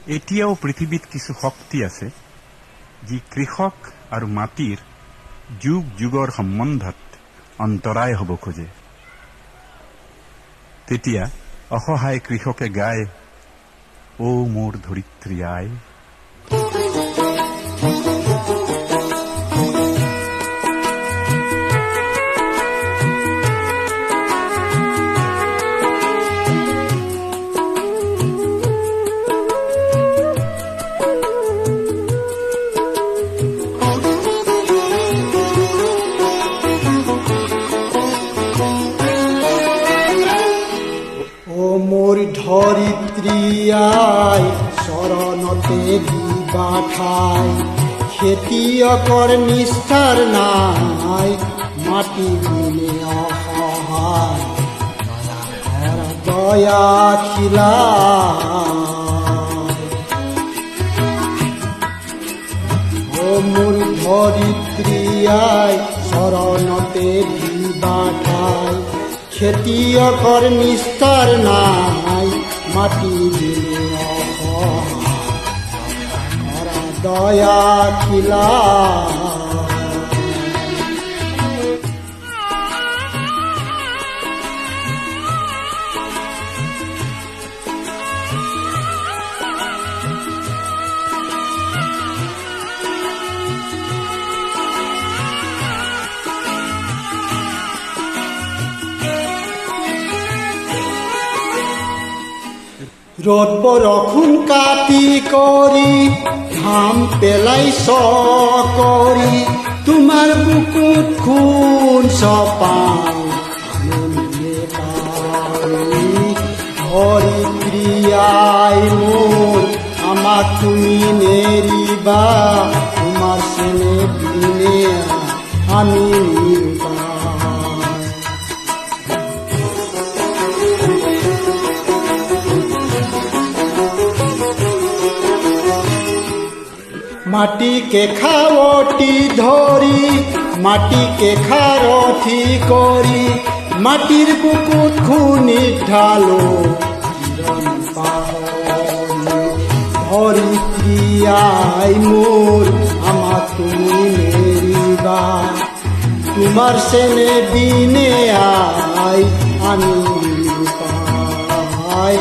এতিয়াও পৃথিৱীত কিছু শক্তি আছে যি কৃষক আৰু মাটিৰ যুগ যুগৰ সম্বন্ধত অন্তৰায় হ'ব খোজে। তেতিয়া অসহায় কৃষকে গায়, ও মোৰ ধৰিত্ৰী আই। ধরিত্রী আই শরণতে দিবা ঠাই, খেতিয়কৰ নিষ্ঠাৰ নাই, মাটি বিনে অসহায় দয়া খিলা। ও মোৰ ধৰিত্ৰী আই শৰণতে দিবা ঠাই, খেতিয়কৰ নিষ্ঠাৰ নাই, মাটি দিলে অসহায় দয়া খিলা। রোদ বৰষুণ কাটি কৰি ঘাম পেলাই কৰি, তোমাৰ বুকুত খুন চপাও ধৰিত্ৰী আই মোৰ, আমাক তুমি নেৰিবা, তোমাৰ চেনে বিনে আমি মাটিকে খাৱটি ধৰি, মাটিকে খাৰঠি কৰি, মাটিৰ বুকুত খুনি ঢালো ধৰিত্ৰী আই মোৰ, আমাক তুমি নেৰিবা, তোমাৰ চেনে বিনে আই আমি পাই।